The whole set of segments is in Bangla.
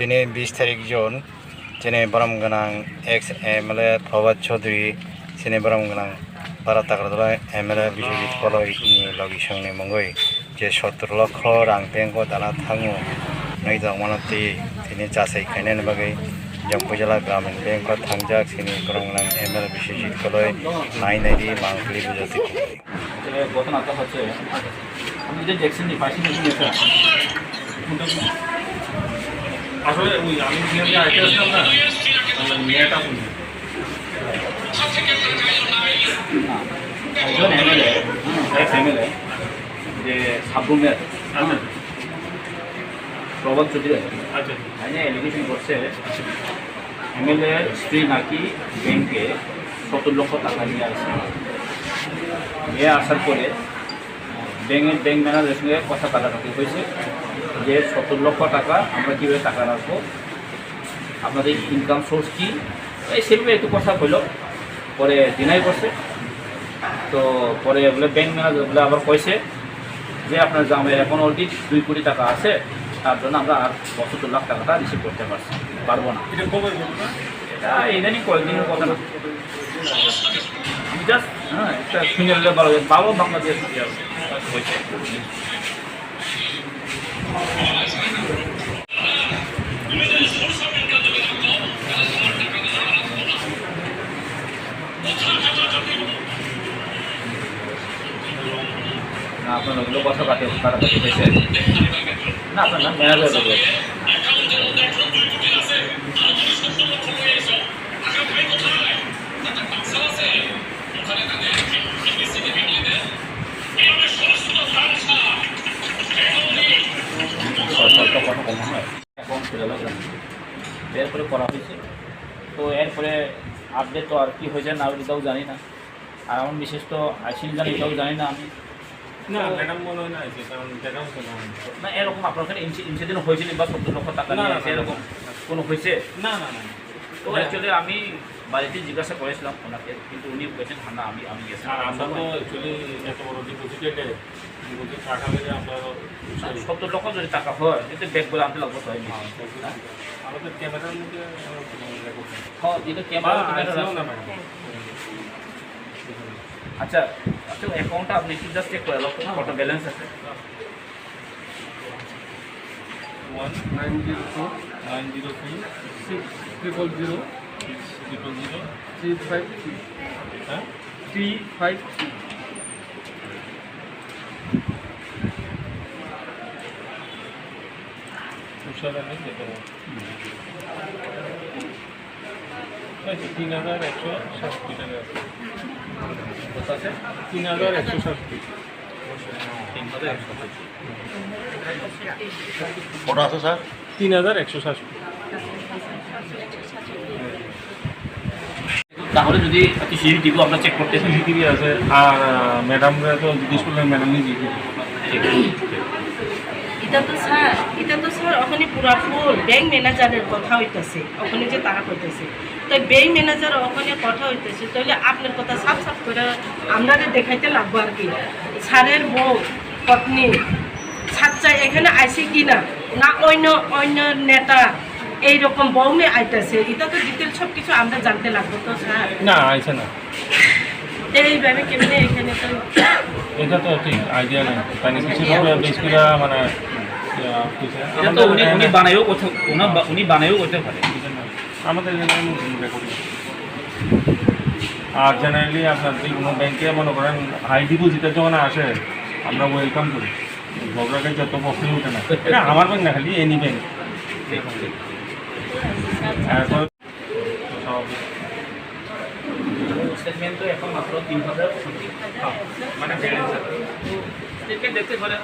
दिनै 20 तारिख जुन दिनै बरमगोनां एक्स एमएलए प्रभात चौधरी दिनै बरमगोनां भारत ताग्रादला एमएलए बिश्वजित पलयनि लगिसंनि मुङै जे 17 लक्ष रां बेंकआव दाना थाङो नै दावमानति दिनै जासायखायनायनि बागै जम्पुजला ग्रामीण बेंकआव थांजाक दिनै बरमगोनां एमएलए बिश्वजित पलय नायनायनि मांगलि बुजाति ঘটনাটা হচ্ছে আপনি যে দেখছেন পাশে নিয়েছে আসলে ওই আমি যে আইতে আসলাম না মেয়েটা শুনি একজন এমএলএ এক্স এমএলএ যে সাবরুমের প্রভাত চৌধুরী আচ্ছা এলিগেশন করছে এমএলএ স্ত্রী নাকি ব্যাংকে 70 লক্ষ টাকা নিয়ে আসছে নিয়ে আসার পরে ব্যাংক ম্যানেজারের সঙ্গে কথা কাটাকাটি হয়েছে যে 70 লক্ষ টাকা আমরা কীভাবে টাকা রাখবো, আপনাদের ইনকাম সোর্স কী, এই সেভাবে একটু কথা হইল। পরে ডিনাই করছে। তো পরে বলে ব্যাংক ম্যানেজার বলে আবার কইছে যে আপনার জামাই এখন অলরেডি 2 কোটি টাকা আছে, তার জন্য আমরা আর 75 লাখ টাকাটা রিসিভ করতে পারবো না। এটা কবে বলবো? এটা ইদানিং কয়েকদিনের কথা না, আমি জাস্ট একটা শুনে নিলে ভালো। বাবা বাংলাদেশ হয়েছে না, আপনার ওগুলো কথা কাটাকাটি হয়েছে না, আপনার নাম ম্যানেজার দেবে। কথা কম হয় অ্যাকাউন্ট খুলে লাগলাম, এরপরে করা হয়েছে। তো এরপরে আপডেট তো আর কি হয়েছে না এটাও জানি না, আর এমন বিশেষ তো আইসিনি জানি এটাও জানি না আমি। না ম্যাডাম মনে হয় না কারণ না এরকম আপনার ওখানে ইনসিডেন্ট হয়েছিল বা 70 লক্ষ টাকা নিয়ে এরকম কোনো হয়েছে না? না না। তো অ্যাকচুয়ালি আমি বাড়িতে জিজ্ঞাসা করেছিলাম ওনাকে, কিন্তু উনি বলেছেন হ্যাঁ না আমি গেছি। আর আমরা তো অ্যাকচুয়ালি এত বড় ডিপোজিটে টাকা মিলে আমরা 70 লক্ষ যদি টাকা হয় কিন্তু ব্যাগ বলে আনতে লাগবে। হয় আমাদের ক্যামেরার মধ্যে হ্যাঁ এটা ক্যামেরা আচ্ছা আচ্ছা অ্যাকাউন্টটা আপনি একটু জাস্ট চেক করে কত ব্যালেন্স আছে। 1904-903-353 3,160 টাকা আছে। 3,160 কটা আছে স্যার? 3,160। তাহলে যদি সিসিটিভি আমরা চেক করতে সিসিটিভি আছে, আর ম্যাডামরা তো জিজ্ঞেস করলেন ম্যাডামই এটা তো স্যার ওখানে পুরা ফুল ব্যাংক ম্যানেজারের কথা হইতেছে, ওখানে যে তারা করতেছে। তো ব্যাংক ম্যানেজার ওখানে কথা হইতেছে, তাহলে আপনার কথা সাফ সাফ করে আপনাদের দেখাইতে লাগবো আর কি। স্যারের বউ পত্নী সাচ্চা এখানে আইসে কি না না অন্য নেতা এইরকম বউ নিয়ে আইতেছে, এটা তো ডিটেল সব কিছু আমরা জানতে লাগবো। তো স্যার না আইসে না এইভাবে কেমনি এখানে তো এটা তো ঠিক আইডিয়া নেই, মানে কিছু মানে এটা তো উনি বানায়ও কথা উনি বানায়ও করতে পারে আমাদের আর জেনারেলি আপনার যে কোনো ব্যাংকে মনে করেন হাই ডিপোজিটের যখন আসে আমরা ওয়েলকাম করি, ঝগড়াকে যত প্রশ্নই ওঠে না। এটা আমার ব্যাংক না, খালি এনি ব্যাংক। স্টেটমেন্ট তো এখন মাত্র 3,000 মানে দেখতে পারে।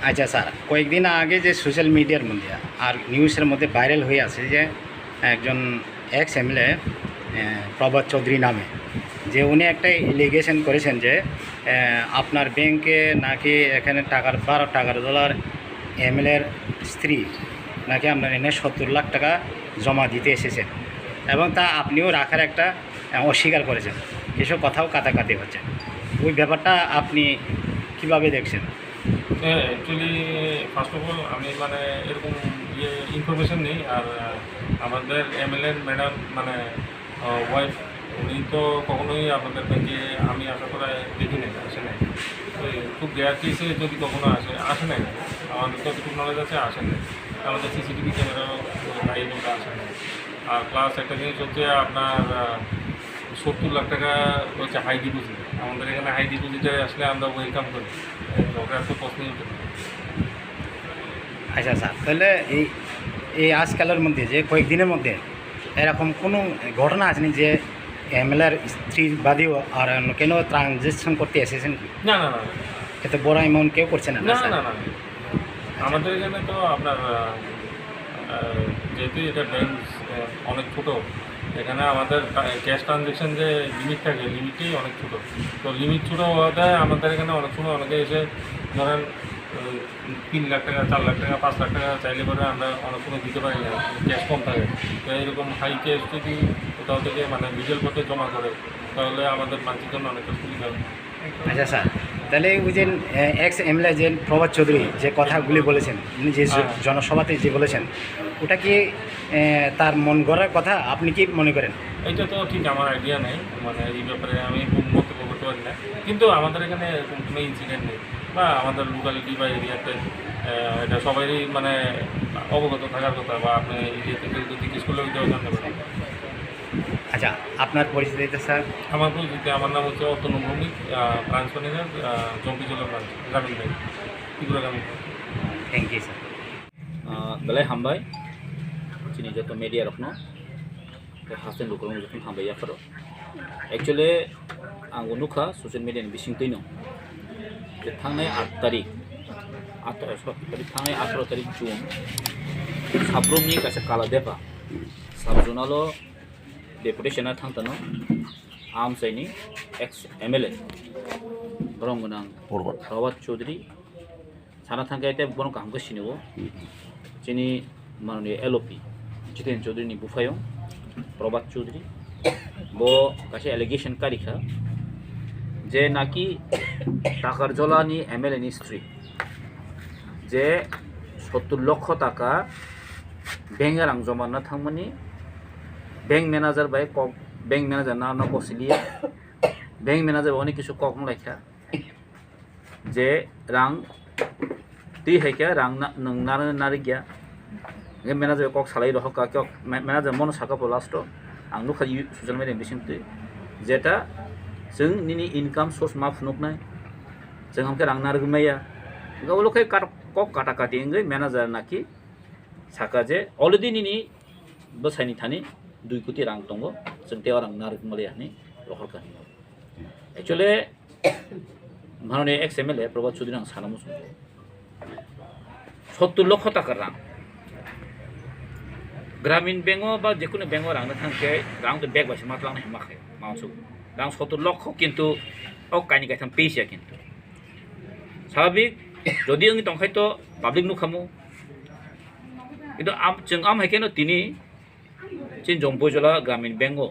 আচ্ছা স্যার, কয়েকদিন আগে যে সোশ্যাল মিডিয়ার মধ্যে আর নিউজের মধ্যে ভাইরাল হয়ে আছে যে একজন এক্স এমএলএ প্রভাত চৌধুরী নামে, যে উনি একটা এলিগেশন করেছেন যে আপনার ব্যাংকে নাকি এখানে টাকার ডলার এমএলএর স্ত্রী নাকি আপনার এনে 70 লাখ টাকা জমা দিতে এসেছেন, এবং তা আপনিও রাখার একটা অস্বীকার করেছেন। এসব কথাও কাটাকাটি হচ্ছে, ওই ব্যাপারটা আপনি কিভাবে দেখছেন? হ্যাঁ, অ্যাকচুয়ালি ফার্স্ট অফ অল আমি মানে এরকম ইনফরমেশন নেই। আর আমাদের এমএলএ ম্যাডাম মানে ওয়াইফ, উনি তো কখনোই আপনাদের ব্যাংকে আমি আশা করা দেখি নাই, আসে নাই। ওই খুব রেয়ার কেসে যদি কখনো আসে নাই, আমাদের তো যতটুকু নলেজ আছে আসে নাই। আমাদের সিসিটিভি ক্যামেরাও নাই, বলতে আসে নাই। আর প্লাস একটা জিনিস হচ্ছে আপনার 70 লাখ টাকা হচ্ছে হাই ডিপোজিট। আমাদের এখানে হাই ডিপোজিটে আসলে আমরা ওয়েলকাম করি, ওটা তো প্রশ্নই উঠে না। আচ্ছা স্যার, তাহলে এই এই আজকালের মধ্যে যে কয়েকদিনের মধ্যে এরকম কোনো ঘটনা আসেনি যে এমএলএর স্ত্রী বাদেও আর অন্য কেন ট্রানজ্যাকশন করতে এসেছেন কি? না না না এত বড় অ্যামাউন্ট কেউ করছে না না স্যার? না না না। আমাদের এখানে তো আপনার যেহেতু এটা ব্যাংক অনেক ছোটো, এখানে আমাদের ক্যাশ ট্রানজ্যাকশন যে লিমিট থাকে, লিমিটই অনেক ছোটো। তো লিমিট ছোটো হওয়াতে আমাদের এখানে অনেক সময় অনেকে এসে ধরেন 3 লাখ টাকা, 4 লাখ টাকা, 5 লাখ টাকা চাইলে পরে আমরা অনেক সময় দিতে পারি না, ক্যাশ কম থাকে। তো এরকম হাই ক্যাশ যদি কোথাও থেকে মানে বিজেল পথে জমা করে, তাহলে আমাদের মানুষের জন্য অনেকটা সুবিধা হবে। আচ্ছা স্যার, তাহলে ওই যে এক্স এমএলএ যে প্রভাত চৌধুরী যে কথাগুলি বলেছেন, উনি যে হ্যাঁ। জনসভাতে যে বলেছেন, ওটা কি তার মন গড়ার কথা? আপনি কি মনে করেন? এটা তো ঠিক আমার আইডিয়া নেই, মানে এই ব্যাপারে আমি মন্তব্য করতে পারি না। কিন্তু আমাদের এখানে এরকম কোনো ইনসিডেন্ট নেই, বা আমাদের লোকালিটি বা এরিয়াতে এটা সবারই মানে অবগত থাকার কথা, বা আপনি এরিয়াতে কেউ যদি জিজ্ঞেস করলে ওইটাও জানতে পারেন। আচ্ছা, আপনার পরিচিতিতে স্যার? আমার পরিচিতি, আমার নাম হচ্ছে অতনু ভৌমিক, ব্রাঞ্চ ম্যানেজার, জম্পি জেলা branch, Gramin bank, Tripura Gramin bank. Thank you sir. belai hambai chini joto media rokno hasten rokno joto hambai yafaro actually ang unukha social media ni bising toino je thangnai 8 tarik 18 tarik June sabromni kaisa kala depa sabjunalo deputation thangtano amsaini ex MLA Bromgunang Rawat Chaudhary sana thangkai te bono kamko sinibo chini manoni LOP Jiten Chaudhary ni bufayong Probat Chaudhary bo kaise allegation karikha je naki takar jolani MLA ni স্ত্রী যে 70 লক্ষ টাকা ব্যাংকে রাং জমা না থাকমানি ব্যাংক ম্যানেজার বাই কক ব্যাংক ম্যানেজার না বসিলিয়া ব্যাংক ম্যানেজার অনেক কিছু কক লাইখা যে রাং তুই হাইকা রাং নারে গিয়া ম্যানেজার কক সালাই রহ কক ম্যানেজার মন সাকা লাস্ট आं नुखा ससियेल मिडिया बिसिंगते जेटा जों निनि इनकाम सोर्स मा फुनुकनाय जों हमके रां नारगुमाया गावलखै कक काटा काटि इंगै मैनेजर नाकि साका जे अलरेडी निनि बसाइनि थानि 2 कोटी रां दंगो जों तेवा रां नारगुमालिया नि रखरका एक्चुअली माननीय एक्स एमएलए प्रभात चौधरी आं सानामुसुं 70 लक्ष टाका रां ग्रामीण बैंको बा जेकुनु बैंको रांनो थांखे रां तो बेग बासि मातलांनो हेमाखै माउसु रां 70 लक्ष किन्तु अ कानि गायथां पेसिया किन्तु स्वाभाविक जदि आंनि तंखाय तो पाब्लिक नुखामु किन्तु जों आम हायकेनो तिनि चिन जम्पजला ग्रामीण बैंको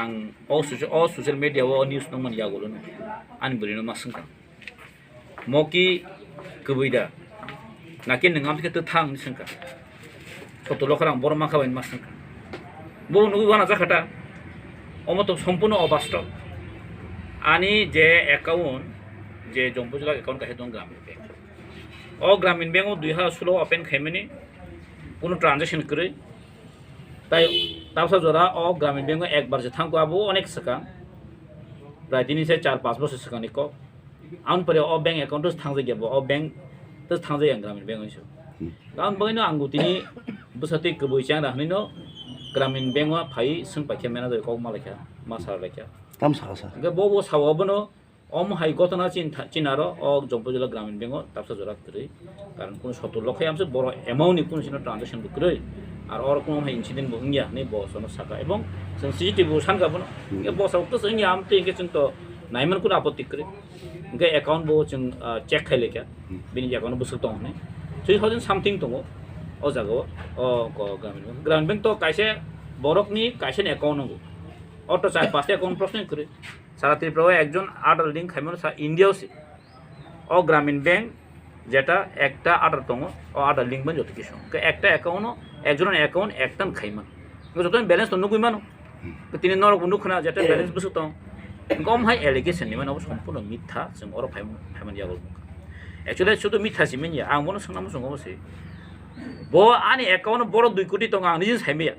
आं अ ससियेल मिडिया अ न्यूज नंमोन यागोलो आनि बुलिनो मासंखा मकि गबैदा नाकि नोंगामखे तो थां निसंखा 70 লক্ষ রাং বড় মাখাবাই মাসনকা বহু নুগুবানা জাখাটা অমত সম্পূর্ণ অবাস্তব আনি যে অ্যাকাউন্ট যে জম্পুজলা অ্যাকাউন্ট কাহে দং গ্রামীণ ব্যাংক অ গ্রামীণ ব্যাংক 2016 ওপেন খাইমানি কোনো ট্রানজাকশন করে তাই তারপর জরা অ গ্রামীণ ব্যাংক একবার যে থাঙ্কো আবু অনেক সাকা প্রায় 4-5 বছর সাকানি ক আউন পরে অ ব্যাংক অ্যাকাউন্ট থাঙ্গে গেব অ ব্যাংক তো থাঙ্গে গ্রামীণ ব্যাংক হইছো गाम बगैनो आंगु तिनि बसति गबैचां राहनिनो ग्रामीण बैंकआ फाइ सों पाखे मैनेजर कौ मालायखा मासार लायखा ताम साखा गे बो सावाबनो अम हाइ गतना चिनारो अ जम्पजला ग्रामीण बैंकआ तापसा जरा करे कारण कोन 70 लक्ष आमसे बड़ एमाउन्टनि कोन सिनो ट्रान्जेक्शन करे आर और कोन हाइ इन्सिडेंट बंगिया नै बसनो साका एवं जों सीसीटीवी सानगाबनो गे बसाव तो जोंनि आमते गे जों तो नाइमन कोन आपत्ति करे गे अकाउंट बो जों चेक खाइलेखा बिनि अकाउंट बोसो दं नै 3000 something दङ अ जागाव अ ग्रामीण बैंक तो कायसे बरकनि कायसे अकाउंट नांगौ अट चार पाँचटा अकाउंट प्रश्न करे सारा त्रिपुरायाव एकजन आधार लिंक खाइमोन सा इन्डियाव अ ग्रामीण बैंक যেটা একটা আটার দङ আটার লিঙ্কমান যত কিছু একটা অ্যাকাউন্টও একজনের অ্যাকাউন্ট একটান খাইমান যত ব্যালেন্স তো নুগুইমানো তিনি নরক নুখনা যেটা ব্যালেন্স বসে দं গম হাই এলিগেশন নিমান অব সম্পূর্ণ মিথ্যা जों অর ফাইমান যাগল एक्चुअली शुद्ध मिथ्या सिमेन्या आं बनो सोंना मोसं अबसे ब आनि एकाउन्ट बर 2 कोटी दं आं निजि साइमेया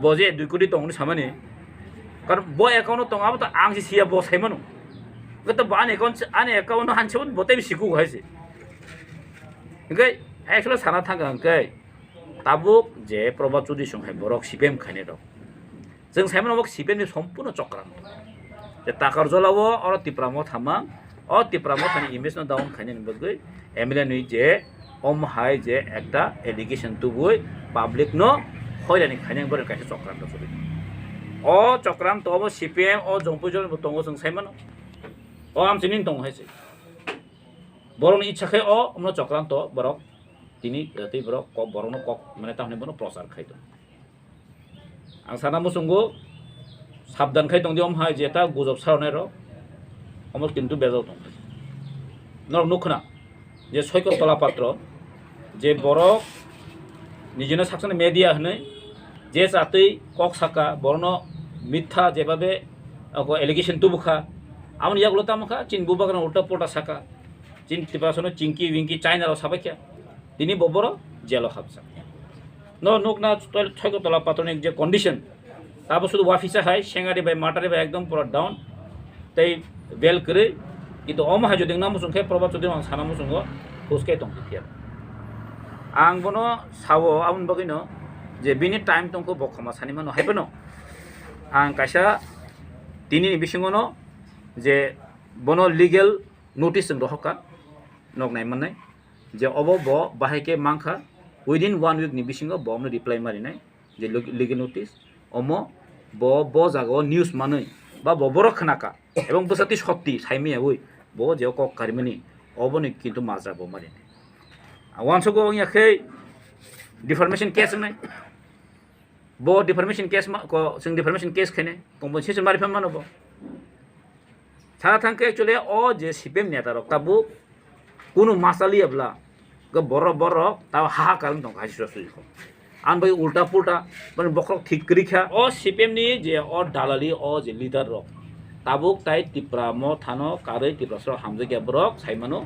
ब जे 2 कोटी दं सामाने कारण ब एकाउन्ट दं आबो त आं जि सिया ब साइमानो गत बान एकाउन्ट हानसेबो बतै सिकु हाइसे ओंखाय एक्चुअली साना थांगा ओंखाय ताबुक जे प्रभात चौधरी संहाय बरक सिपेम खायने दं जों साइमान अबक सिपेमनि सम्पूर्ण चक्रान्त जे ताकार जलावो अर तिप्रामो थामा और तिप्रामो थानी इमेज न डाउन खाने बगै एमएलए नुई जे ओम हाय जे एकटा एलिगेशन तुबुय पाब्लिक न हयरानि खाने बर कासे चक्रान्त चलि ओ चक्रान्त अब सीपीएम ओ जंपुजन दङ जों साइमान ओ आमसिनि दङ हायसे बरनि इच्छाखै ओ हमनो चक्रान्त बरक तिनि तै बरक क बरनो क माने ताहने बनो प्रचार खाइद आं साना मुसुंगो साबधान खाइ दं दि ओम हाय जेता गुजब सारनाय र अमल किन्तु बेजाव दं नर नुखना जे सयक तला पात्र जे बरक निजेनो साकसन मेडिया हने जे जातै कक साका बरनो मिथ्या जेबाबे एलिगेशन तुबुखा आमन यागलो तामखा चिन बुबागन उल्टा पोटा साका चिन तिपासनो चिंकी विंकी चाइना रो साबाख्या दिनि बबर जेलो हाबसा न नुकना सयक तला पात्रनि जे कन्डिशन ताबो शुद्ध वाफिसा हाय सेंगारि बाय माटारि बाय एकदम पुरा डाउन तै बेल करे किन्तु अम हाय जदिं नाम मुसुंखे प्रभात चौधरी आं साना मुसुंगो हुसके दं थिया आं बनो सावो आउन बगैनो जे बिनि टाइम तंको बखमा सानि मानो हायबनो आं कायसा दिनि बिसिङनो जे बनो लिगेल नोटिस जों दहका नगनाय माननाय जे अब ब बाहायके मांखा विदिन 1 वीक नि बिसिङो बमनो रिप्लाय मारिनाय जे लिगेल नोटिस अम ब जागो न्यूज मानै बा बबर खनाका এবং বসাতি সত্যি সাইমিয়া ওই ব যে কক কারিমানি অবনি কিন্তু মাজাবো মারিনে ওয়ানসগো ইয়াখै ডিফরমেশন কেস নাই ব ডিফরমেশন কেস को जों डिफरमेशन केस खाने कम्पनसेशन मारिफाम मानबो सारा थांके एक्चुअली अ जे सिपेम नेता रक्ताबु कुनु मासालियाब्ला ग बर ता हा कारण दं हासिर सुइखो आन बै उल्टा पुल्टा माने बखर ठीक करिखा अ सिपेम नि जे अ दालाली अ जे लिडार रक ताबुक ताई तिप्रामो थानो कारै तिप्रासर हामजगिया ब्रक साइमानो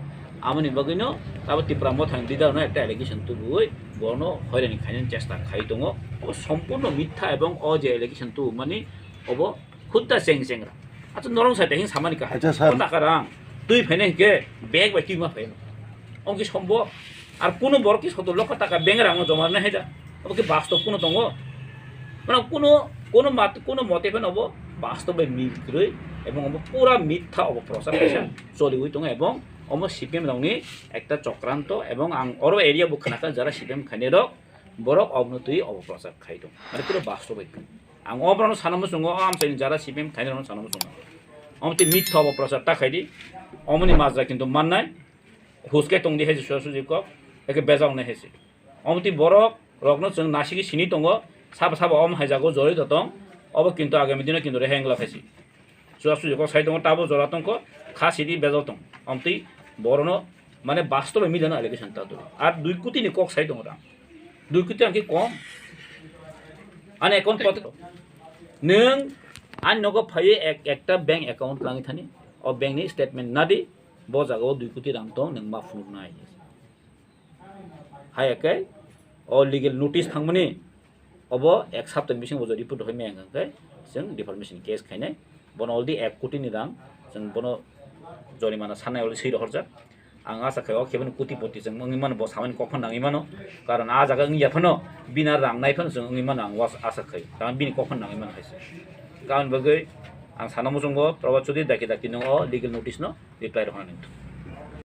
आमनि बगैनो ताबो तिप्रामो थान लिडार न एकटा एलिगेशन तु बुय बनो हयरानि खायनि चेष्टा खाइ दङ ओ सम्पूर्ण मिथ्या एवं अ जे एलिगेशन तु माने अब खुद्दा सेंग्रा अच्छा नरम साइड हिं सामानि का अच्छा सर ताकारां दुई फैने के बेग बाय किमा फैनो अंकि सम्भव आर कुनु बरकि 17 लाख टाका बेंग राङो जमा न हैदा अब कि वास्तव कुनु दङ माने कुनु मते फेन अब वास्तव मिलग्रै এবং পুরা মিথ্যা অপপ্রচার পেশা চলি হই দङ এবং অম সিপিএম দংনি একটা চক্রান্ত এবং আং অর এরিয়া বুকখানাকা যারা সিপিএম খাইনে রক বড় অবনতি অপপ্রচার খাই দङ মানে পুরো বাস্তবিক আং অবরানো সানামু সঙ্গ আম চাই যারা সিপিএম খাইনে রন সানামু সঙ্গ অমতি মিথ্যা অপপ্রচার তা খাইদি অমনি মাজরা কিন্তু মাননাই হুসকে তংদি হেজি সুসুজি ক একে বেজাও না হেসি অমতি বড় রগ্ন जों নাসিকি সিনি দङ সাব অম হাইজাগো জড়িত দङ अब কিন্তু আগামী দিনে কিন্তু রেহেংলা ফাইছি सुसुजी को साइड दङ ताबो जरातंक खासिदि बेजाव दङ अमति बरनो माने वास्तव मिलन एलिगेशन ता दङ आर 2 कोटी नि कक साइड दङ रा 2 कोटी आंखि कम आन एकाउंट पत नों आन नगो फाये एकटा बैंक अकाउंट लाङि थानि अ बैंक नि स्टेटमेंट नादि ब जागाव 2 कोटी रां दं नों मा फुनुक नाय हायके अ लीगल नोटिस थांमनि अब एक सप्ताह बिसिं बज रिपोर्ट होय मेंगाय जों डिफरमेशन केस खायनाय बन अलरेडी 1 कोटी नि रां जों बनो जरिमाना साननाय अलरेडी सै हरजा आं आसा खायो केबन कोटिपति जों मंगि मान ब सामानि कखन नाङि मानो कारण आ जागा नों याफनो बिना रां नायफोन जों नोंनि मान आं वास आसा खायो कारण बिनि कखन नाङि मान खायसे कारण बगै आं सानामु जोंबो प्रभात चौधरी दाखि नों लीगल नोटिस न रिप्लाय होनानै